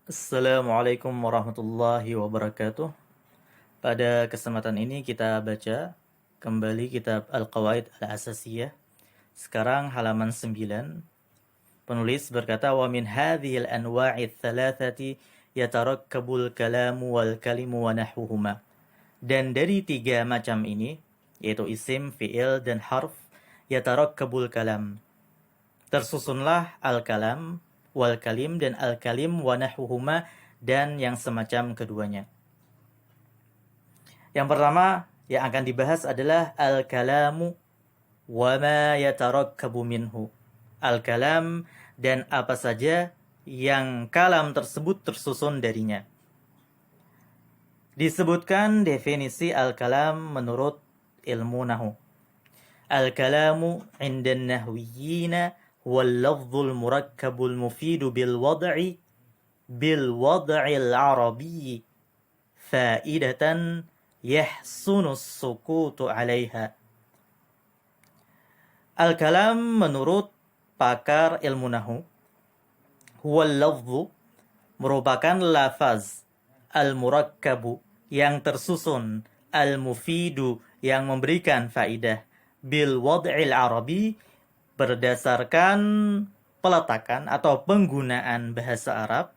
Assalamualaikum warahmatullahi wabarakatuh. Pada kesempatan ini kita baca kembali kitab Al-Qawaid Al-Asasiyah. Sekarang halaman 9. Penulis berkata, "Wa min hadhil anwa'i thalathati yatarakkabul kalamu wal kalimu wa nahwuhuma." Dan dari tiga macam ini, yaitu isim, fi'il, dan harf, yatarakkabul kalam. Tersusunlah al-kalam, wal kalim, dan al-kalim, wa nahwuhuma, dan yang semacam keduanya. Yang pertama yang akan dibahas adalah al-kalamu wa ma yatarakkabu minhu. Al-kalam dan apa saja yang kalam tersebut tersusun darinya. Disebutkan definisi al-kalam menurut ilmu nahu. Al-kalamu 'inda an-nahwiyyina huwa al-lafdhul murakkabul mufidu bil wad'il arabiyyi fa'idatan yahsunu sukutu 'alaiha. Al-kalam menurut pakar ilmu nahu huwa al-lafdhu merupakan lafaz, al-murakkabu yang tersusun, al-mufidu yang memberikan faidah, bil wad'il arabi berdasarkan peletakan atau penggunaan bahasa Arab,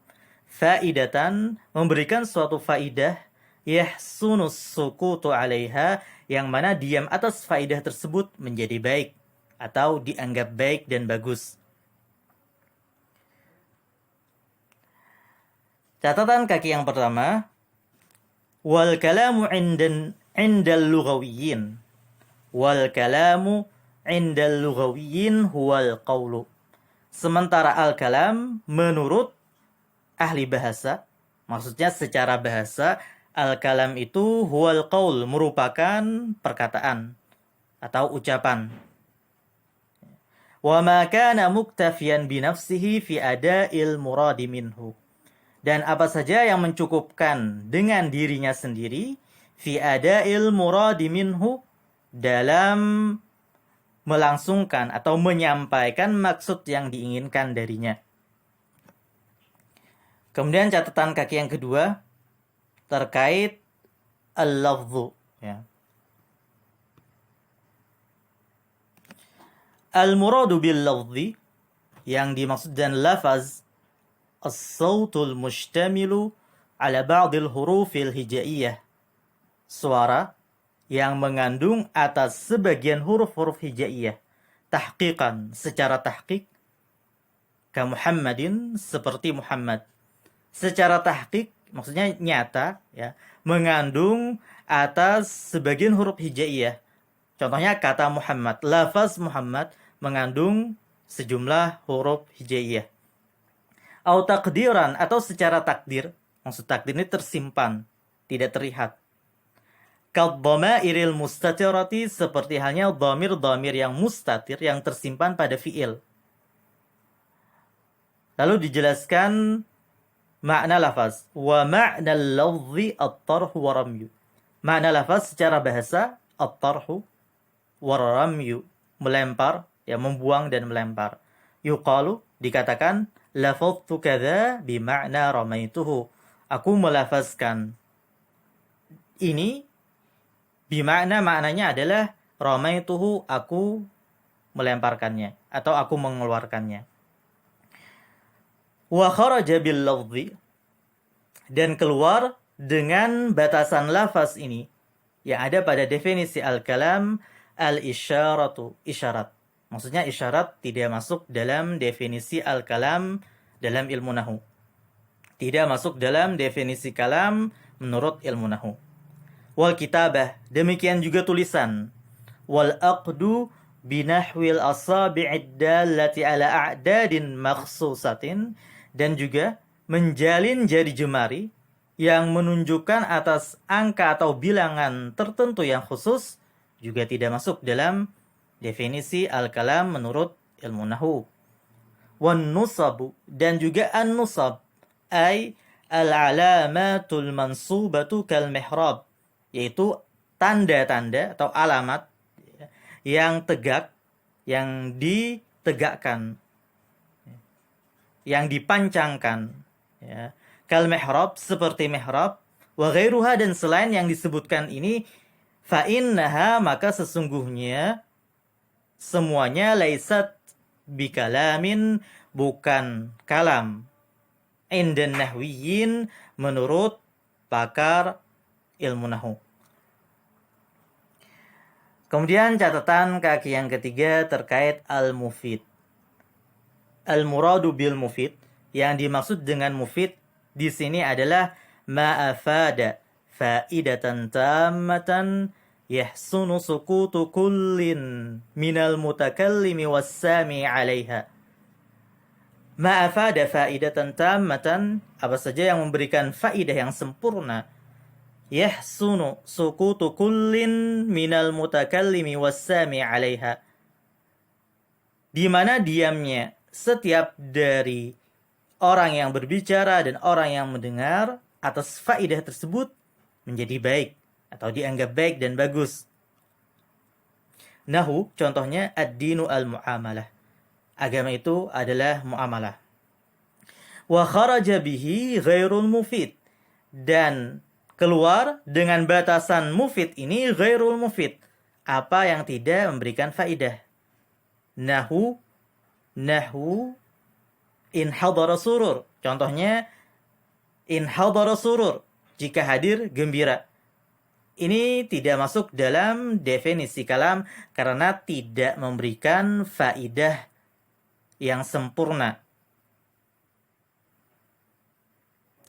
faidatan memberikan suatu faidah, yahsunus sukutu 'alaiha yang mana diam atas faidah tersebut menjadi baik atau dianggap baik dan bagus. Catatan kaki yang pertama, wal kalamu 'indal lughawiyyin. Wal kalamu 'indal lughawiyyin huwal qawlu. Sementara al-kalam menurut ahli bahasa, maksudnya secara bahasa, al-kalam itu huwal qaul, merupakan perkataan atau ucapan. Wa ma kana muktafiyan bi nafsihi fi ada'il muradi minhu. Dan apa saja yang mencukupkan dengan dirinya sendiri, fi ada'il muradi minhu, dalam melangsungkan atau menyampaikan maksud yang diinginkan darinya. Kemudian catatan kaki yang kedua terkait al-lafdhu, ya. Al-muradu bil lafdhi, yang dimaksud dan lafaz, as-sautul mushtamilu ala ba'dil hurufil hijaiyah, suara yang mengandung atas sebagian huruf-huruf hijaiyah, tahqiqan, secara tahqiq, ka Muhammadin, seperti Muhammad. Secara tahqiq maksudnya nyata, ya, mengandung atas sebagian huruf hijaiyah. Contohnya kata Muhammad, lafaz Muhammad mengandung sejumlah huruf hijaiyah. Au taqdiran, atau secara takdir, maksud takdir ini tersimpan, tidak terlihat. Kadhamairil mustatirati, seperti halnya dhamir-dhamir yang mustatir, yang tersimpan pada fiil. Lalu dijelaskan makna lafaz. Wa ma'na al-lafzi at-tarhu wa ramyu. Makna lafaz secara bahasa, at-tarhu wa ramyu, melempar, ya, membuang dan melempar. Yuqalu, dikatakan, lafadtu kadza bima'na ramaituhu. Aku melafazkan ini bima'na, maknanya adalah ramaituhu, aku melemparkannya atau aku mengeluarkannya. Wa kharaja bil lafzi, dan keluar dengan batasan lafaz ini yang ada pada definisi al-kalam, al-isyaratu, isyarat. Maksudnya isyarat tidak masuk dalam definisi al-kalam dalam ilmu nahu. Tidak masuk dalam definisi kalam menurut ilmu nahu. Wal kitabah, demikian juga tulisan. Wal aqdu binahwil asabi'id dallati ala a'dadin makhsusatin, dan juga menjalin jari jemari yang menunjukkan atas angka atau bilangan tertentu yang khusus juga tidak masuk dalam definisi al-kalam menurut ilmu nahu. Wan nusabu, dan juga an-nusab, ay al-alamatul mansubatu kal mihrab, yaitu tanda-tanda atau alamat yang tegak, yang ditegakkan, yang dipancangkan, ya, kal mihrab, seperti mihrab, wa ghairuha, dan selain yang disebutkan ini, fa innaha, maka sesungguhnya semuanya laisat bikalamin, bukan kalam, indan nahwiyin, menurut pakar ilmu nahwu. Kemudian catatan kaki yang ketiga terkait al-mufid. Al-muradu bil mufid, yang dimaksud dengan mufid di sini adalah ma'afada faidatan tammatan yahsunu sukutu kullin minal mutakallimi wassami 'alaiha. Ma'afada faidatan tammatan, apa saja yang memberikan faidah yang sempurna. Yahsunu sukutu kullin minal mutakallimi wassami 'alaiha, di mana diamnya setiap dari orang yang berbicara dan orang yang mendengar atas faidah tersebut menjadi baik atau dianggap baik dan bagus. Nahu, contohnya ad-dinu al-mu'amalah. Agama itu adalah muamalah. Wa kharaja bihi ghairul mufid, dan keluar dengan batasan mufid ini ghairul mufid, apa yang tidak memberikan faidah. Nahu in hadara surur, contohnya in hadara surur, jika hadir gembira. Ini tidak masuk dalam definisi kalam karena tidak memberikan faidah yang sempurna,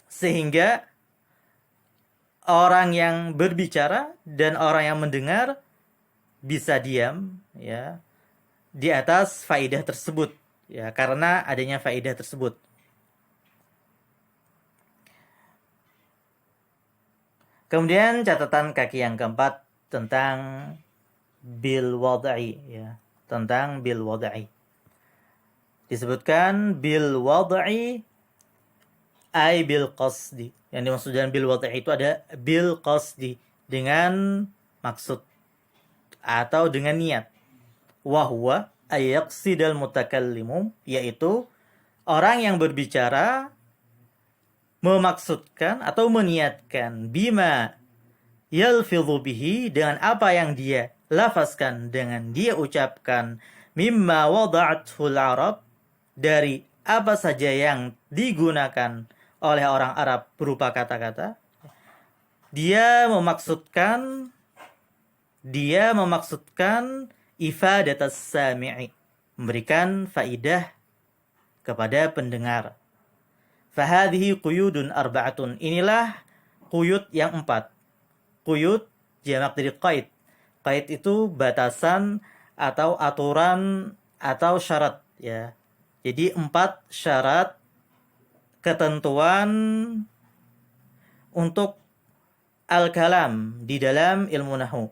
sehingga orang yang berbicara dan orang yang mendengar bisa diam, ya, di atas faidah tersebut, ya, karena adanya faidah tersebut. Kemudian catatan kaki yang keempat tentang bil wad'i, ya, tentang bil wad'i. Disebutkan bil wad'i ay bil qasdi. Yang dimaksud dengan bil wad'i itu ada bil qasdi, dengan maksud atau dengan niat. Wa huwa ayaqsidal mutakallimu, yaitu orang yang berbicara memaksudkan atau meniatkan bima yalfidhu bihi, dengan apa yang dia lafazkan, dengan dia ucapkan, mimma wada'athul arab, dari apa saja yang digunakan oleh orang Arab berupa kata-kata. Dia memaksudkan ifadatas sami'i, memberikan faidah kepada pendengar. Fahadhihi quyudun arba'atun, inilah quyud yang 4. Quyud jamak dari qaid. Qaid itu batasan atau aturan atau syarat, ya. Jadi 4 syarat ketentuan untuk al-kalam di dalam ilmu nahwu.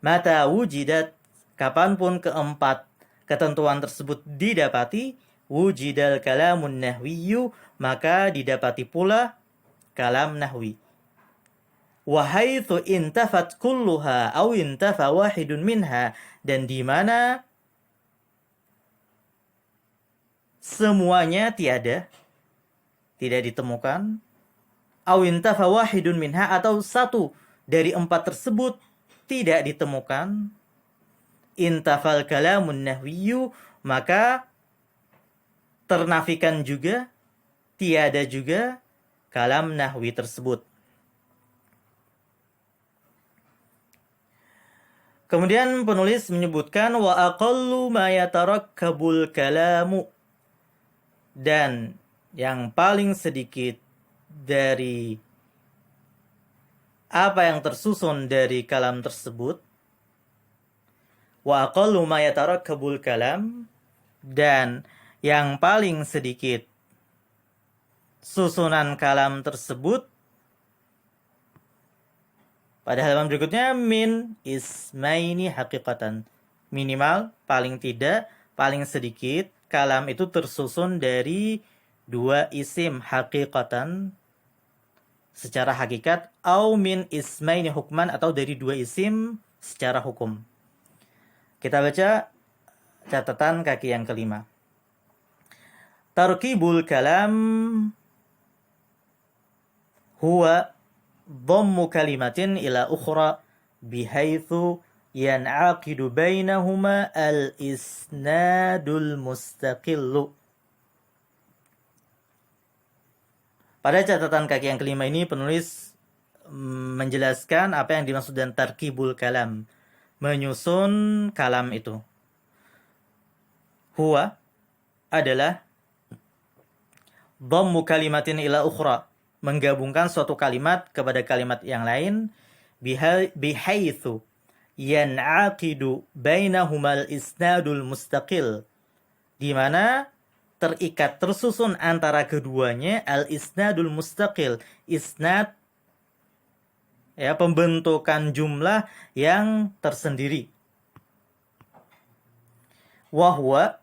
Mata wujidat, kapanpun keempat ketentuan tersebut didapati, wujidal kalamun nahwiyyu, maka didapati pula kalam nahwi. Wa haitsu intafat kulluha aw intafa wahidun minha, dan di mana semuanya tiada, tidak ditemukan, aw intafa wahidun minha, atau satu dari 4 tersebut tidak ditemukan, intafal kalamun nahwiyyu, maka ternafikan juga, tiada juga kalam nahwi tersebut. Kemudian penulis menyebutkan wa aqallu ma yatarakkabul kalamu, dan yang paling sedikit dari apa yang tersusun dari kalam tersebut. Wa aqallu ma yatarakkabul kalam, dan yang paling sedikit susunan kalam tersebut. Pada halaman berikutnya, min ismaini haqiqatan, minimal, paling tidak, paling sedikit kalam itu tersusun dari 2 isim haqiqatan, secara hakikat, au min ismaini hukman, atau dari 2 isim secara hukum. Kita baca catatan kaki yang kelima. Tarkibul kalam huwa dhammu kalimatin ila ukhra bihaitsu yan'aqidu bainahuma al-isnadul mustaqillu. Pada catatan kaki yang kelima ini penulis menjelaskan apa yang dimaksud dengan tarkibul kalam, menyusun kalam itu. Huwa adalah dhammu kalimatin ila ukhra, menggabungkan suatu kalimat kepada kalimat yang lain, bihaitsu yan'aqidu bainahumal isnadul mustaqil, di mana terikat tersusun antara keduanya al-isnadul mustaqil, isnad ya, pembentukan jumlah yang tersendiri. Wa huwa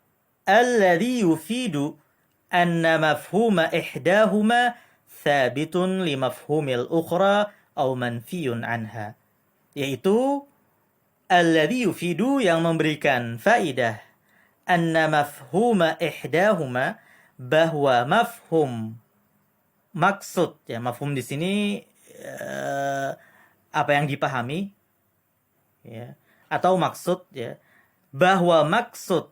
alladhi yufidu anna mafhuma ihdahuma thabitun li mafhumil ukhra aw manfiyun anha, yaitu alladhi yufidu, yang memberikan faidah, anna mafhuma ihdahuma, bahwa mafhum, maksud ya, mafhum di sini apa yang dipahami ya, atau maksud ya, bahwa maksud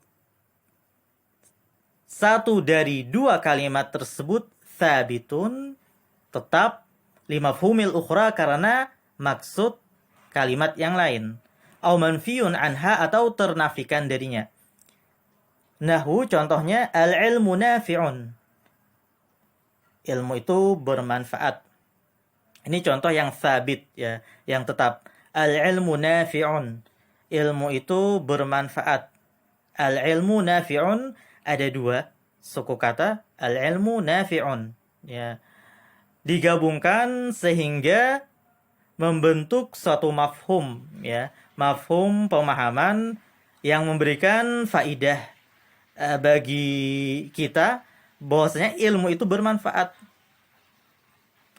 satu dari dua kalimat tersebut thabitun, tetap, limafhumil ukhra, karena maksud kalimat yang lain, au manfiyun anha, atau ternafikan darinya. Nahu, contohnya al-ilmu nafi'un, ilmu itu bermanfaat. Ini contoh yang thabit ya, yang tetap. Al-ilmu nafi'un, ilmu itu bermanfaat. Al-ilmu nafi'un, ada dua suku kata, al-ilmu nafi'un ya, digabungkan sehingga membentuk suatu mafhum ya, mafhum pemahaman yang memberikan faidah bagi kita bahwasanya ilmu itu bermanfaat.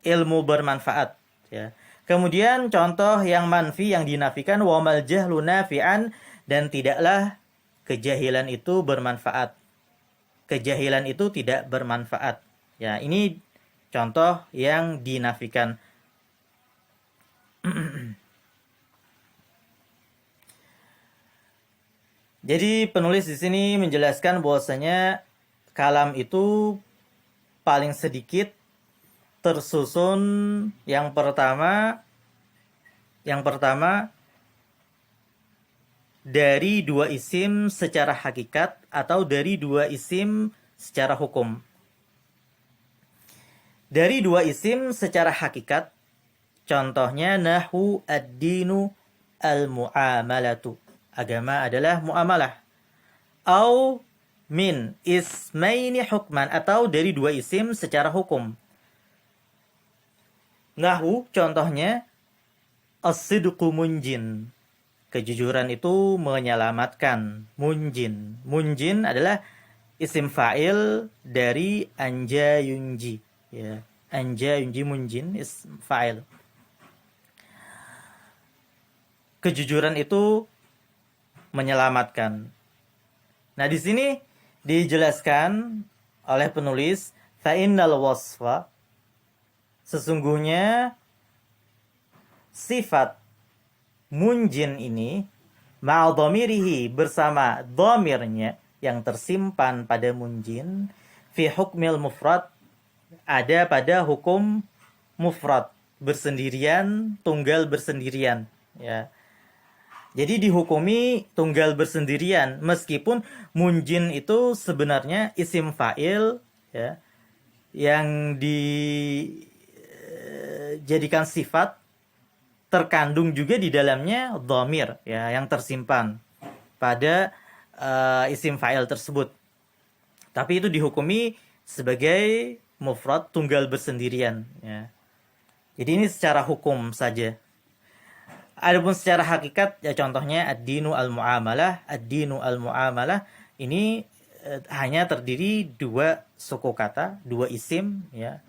Ilmu bermanfaat ya. Kemudian contoh yang manfi, yang dinafikan, wamal jahlu nafi'an, dan tidaklah kejahilan itu bermanfaat. Kejahilan itu tidak bermanfaat. Ya, ini contoh yang dinafikan. Jadi penulis di sini menjelaskan bahwasanya kalam itu paling sedikit tersusun yang pertama dari dua isim secara hakikat atau dari dua isim secara hukum. Dari dua isim secara hakikat, contohnya nahu ad-dinu al-mu'amalatu, agama adalah muamalah. Au min ismaini hukman, atau dari dua isim secara hukum. Nahu contohnya as-sidqu munjin, kejujuran itu menyelamatkan. Munjin adalah isim fa'il dari anja yunji ya. Anja yunji, munjin isim fa'il. Kejujuran itu menyelamatkan. Nah, di sini dijelaskan oleh penulis, fa'innal wasfa, sesungguhnya sifat munjin ini ma'adhamirihi, bersama dhamirnya yang tersimpan pada munjin, fi hukmil mufrad, ada pada hukum mufrad, bersendirian, tunggal bersendirian ya. Jadi dihukumi tunggal bersendirian, meskipun munjin itu sebenarnya isim fa'il ya, yang dijadikan sifat, terkandung juga di dalamnya dhamir ya, yang tersimpan pada isim fa'il tersebut. Tapi itu dihukumi sebagai mufrad, tunggal bersendirian ya. Jadi ini secara hukum saja. Adapun secara hakikat ya, contohnya ad-dinu al-mu'amalah. Ad-dinu al-mu'amalah ini hanya terdiri dua suku kata, dua isim ya.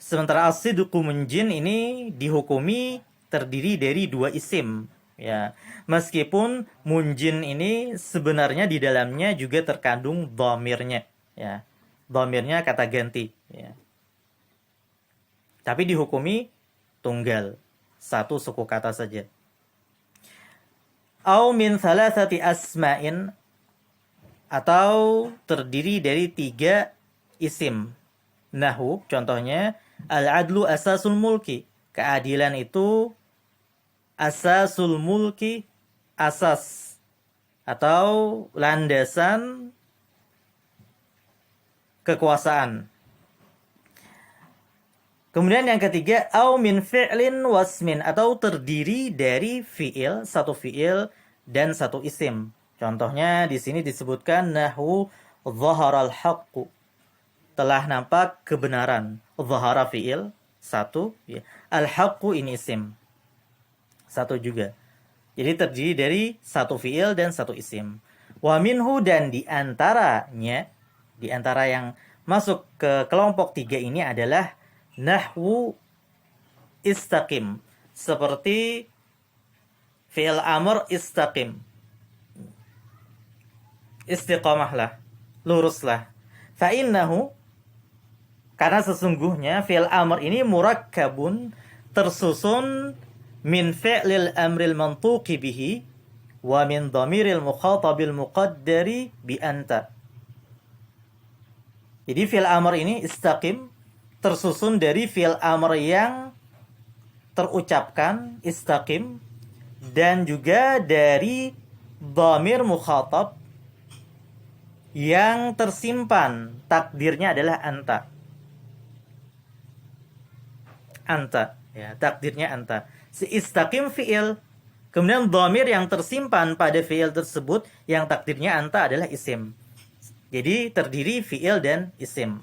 Sementara as-sidqu munjin ini dihukumi terdiri dari dua isim ya. Meskipun munjin ini sebenarnya di dalamnya juga terkandung dhamirnya ya. Dhamirnya kata ganti ya. Tapi dihukumi tunggal, satu suku kata saja. Au min thalathati asma'in, atau terdiri dari 3 isim. Nahu, contohnya, al-adlu asasul mulki. Keadilan itu asasul mulki, asas atau landasan kekuasaan. Kemudian yang ketiga, au min fi'lin wasmin, atau terdiri dari fi'il, satu fi'il dan satu isim. Contohnya di sini disebutkan nahu dhaharal haqqu, telah nampak kebenaran. Dhahara fi'il, satu, ya. Al-haqqu ini isim, satu juga. Jadi terdiri dari satu fi'il dan satu isim. Wa minhu, dan di antaranya, di antara yang masuk ke kelompok 3 ini adalah nahwu istaqim, seperti fi'il amr istaqim, istiqamahlah, luruslah. Fa'innahu, karena sesungguhnya fi'il amr ini murakkabun, tersusun min fi'lil amril mantuqi bihi wa min dhamiril mukhatabil muqaddari bi anta. Jadi fi'il amr ini istaqim tersusun dari fi'il amr yang terucapkan istaqim, dan juga dari dhamir mukhatab yang tersimpan, takdirnya adalah anta. Anta, ya, takdirnya anta. Si istaqim fi'il, kemudian dhamir yang tersimpan pada fi'il tersebut yang takdirnya anta adalah isim. Jadi terdiri fi'il dan isim.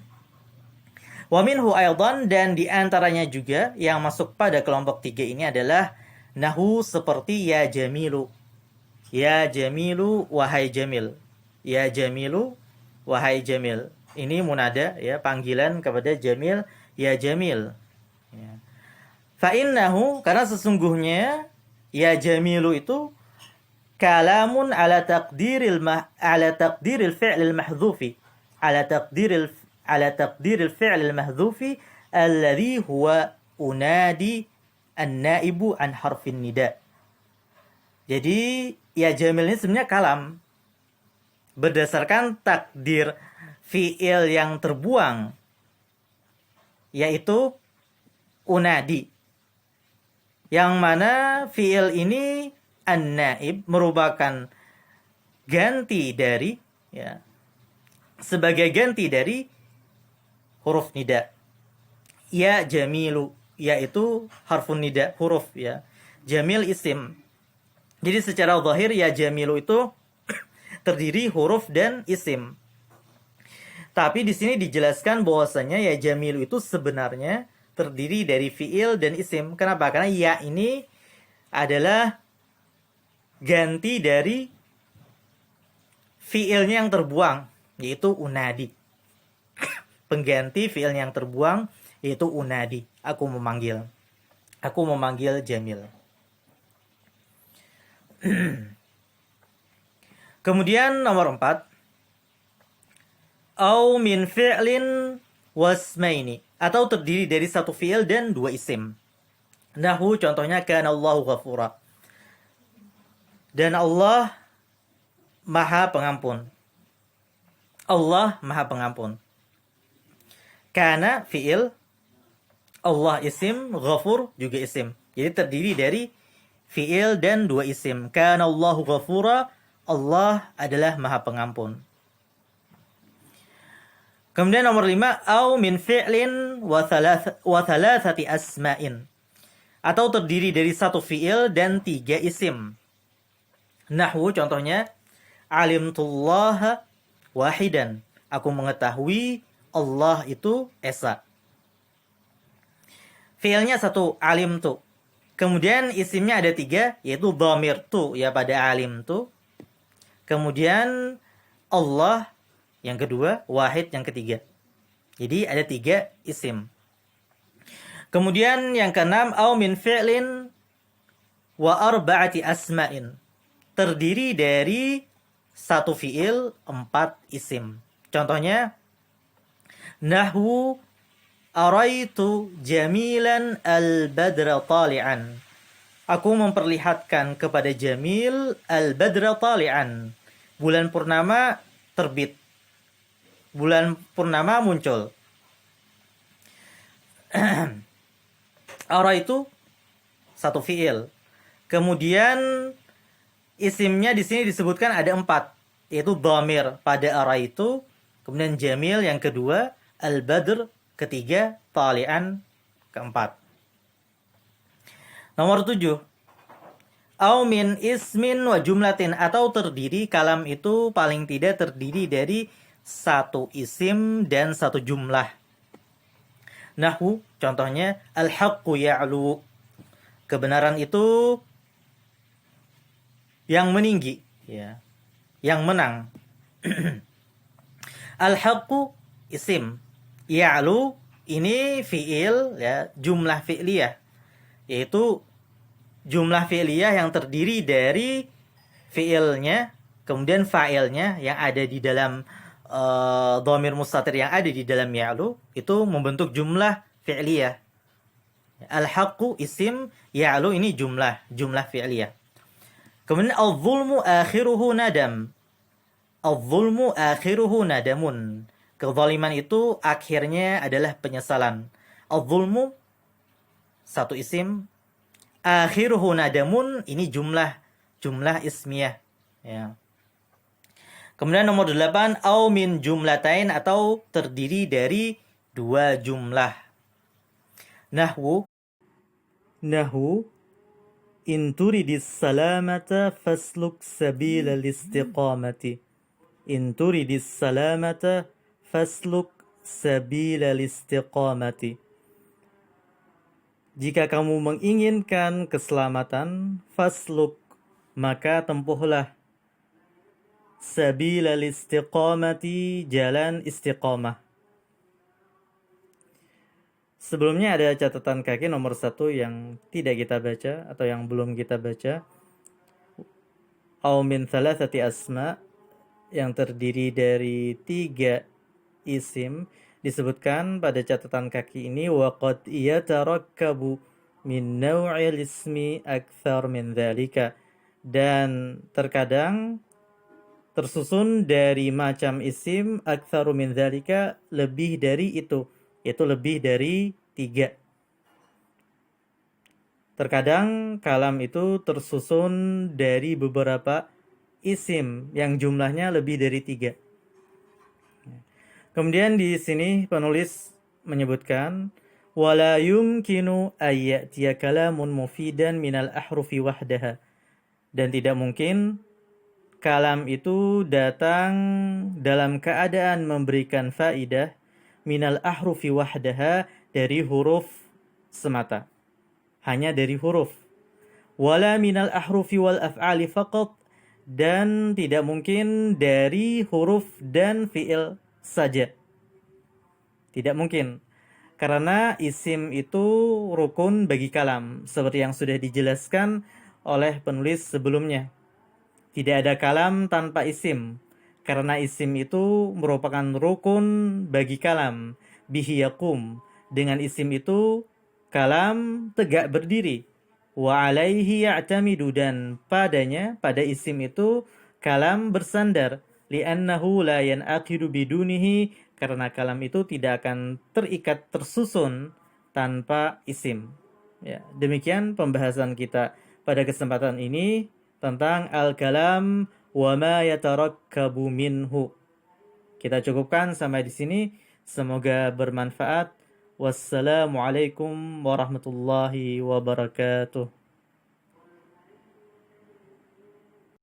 Wa minhu aydan, dan di antaranya juga yang masuk pada kelompok 3 ini adalah nahu, seperti ya jamilu. Ya jamilu, wahai jamil. Ya jamilu, wahai jamil. Ini munada, ya, panggilan kepada jamil, ya jamil. Ya. Fa'innahu, karena sesungguhnya ya jamilu itu kalamun ala taqdiril fi'lil mahdhufi, ala taqdiril fi'lil mahdhufi alladhi huwa unadi an-naibu an harfin nida. Jadi ya jamil ini sebenarnya kalam berdasarkan takdir fi'il yang terbuang, yaitu unadi, yang mana fi'il ini an-naib merupakan ganti dari, ya, sebagai ganti dari huruf nida. Ya jamilu, yaitu harfun nida, huruf, ya. Jamil isim. Jadi secara zahir ya jamilu itu terdiri huruf dan isim. Tapi di sini dijelaskan bahwasanya ya jamilu itu sebenarnya terdiri dari fi'il dan isim. Kenapa? Karena ya ini adalah ganti dari fi'ilnya yang terbuang, yaitu unadi. Pengganti fi'ilnya yang terbuang, yaitu unadi. Aku memanggil Jamil. Kemudian nomor 4, au min fi'lin wasmaini, atau terdiri dari satu fi'il dan 2 isim. Nahu, contohnya kana Allahu ghafura, dan Allah Maha Pengampun. Allah Maha Pengampun. Kana fi'il, Allah isim, ghafur juga isim. Jadi terdiri dari fi'il dan 2 isim. Kana Allahu ghafura, Allah adalah Maha Pengampun. Kemudian nomor 5, au min fi'lin wa thalathati asma'in, atau terdiri dari satu fi'il dan 3 isim. Nahwu, contohnya alimtullaha wahidan, aku mengetahui Allah itu esa. Fi'ilnya satu, alimtu. Kemudian isimnya ada 3, yaitu dhamir tu, ya, pada alimtu. Kemudian Allah yang kedua, wahid yang ketiga. Jadi ada 3 isim. Kemudian yang keenam, au min fi'lin wa arba'ati asma'in, terdiri dari satu fi'il, 4 isim. Contohnya nahwu Araitu jamilan al-badra tali'an. Aku memperlihatkan kepada Jamil al-badra tali'an. Bulan purnama terbit. Bulan purnama muncul. Araitu satu fiil. Kemudian isimnya di sini disebutkan ada 4, yaitu dhamir pada araitu, kemudian Jamil yang kedua, al-badr ketiga, tali'an keempat. Nomor 7. Au min ismin wa jumlatin, atau terdiri, kalam itu paling tidak terdiri dari satu isim dan satu jumlah. Nahwu, contohnya al-haqqu ya'lu. Kebenaran itu yang meninggi, ya, yang menang. Al-haqqu isim, ya'lu ini fiil, ya, jumlah fi'liyah, yaitu jumlah fi'liyah yang terdiri dari fiilnya, kemudian fa'ilnya yang ada di dalam dhamir mustatir yang ada di dalam ya'lu, itu membentuk jumlah fi'liyah. Al-haqqu isim, ya'lu ini jumlah fi'liyah. Kemudian al-zulmu akhiruhu nadam. Al-zulmu akhiruhu nadamun. Kezaliman itu akhirnya adalah penyesalan. Al-zulmu satu isim, akhiruhu nadamun ini jumlah ismiyah, ya. Kemudian nomor 8, au min jumlatain, atau terdiri dari 2 jumlah. Nahwu in turidis salamata fasluk sabila listiqamati. In turidis salamata fasluk sabila listiqamati. Jika kamu menginginkan keselamatan, fasluk, maka tempuhlah, sabila listiqamati, jalan istiqamah. Sebelumnya ada catatan kaki nomor 1 yang tidak kita baca atau yang belum kita baca. Au min thalathati asma, yang terdiri dari 3 isim, disebutkan pada catatan kaki ini waqad yatarakkabu min naw'il ismi akthar min dzalika, dan terkadang tersusun dari macam isim aktsaru min dzalika, lebih dari itu, yaitu lebih dari 3. Terkadang kalam itu tersusun dari beberapa isim yang jumlahnya lebih dari 3. Kemudian di sini penulis menyebutkan wala yumkinu ayyatiya kalamun mufidan minal ahrufi wahdaha, dan tidak mungkin kalam itu datang dalam keadaan memberikan faidah minal ahrufi wahdaha, dari huruf semata, hanya dari huruf. Wala minal ahrufi wal af'ali faqat, dan tidak mungkin dari huruf dan fi'il saja. Tidak mungkin, karena isim itu rukun bagi kalam, seperti yang sudah dijelaskan oleh penulis sebelumnya. Tidak ada kalam tanpa isim, karena isim itu merupakan rukun bagi kalam. Bihi yakum, dengan isim itu kalam tegak berdiri. Wa alaihi ya'tamidu, dan padanya, pada isim itu kalam bersandar. Li'annahu la yan'aqidu bidunihi, karena kalam itu tidak akan terikat, tersusun tanpa isim. Ya, demikian pembahasan kita pada kesempatan ini tentang al-kalam wa ma yatarakkabu minhu. Kita cukupkan sampai di sini. Semoga bermanfaat. Wassalamualaikum warahmatullahi wabarakatuh.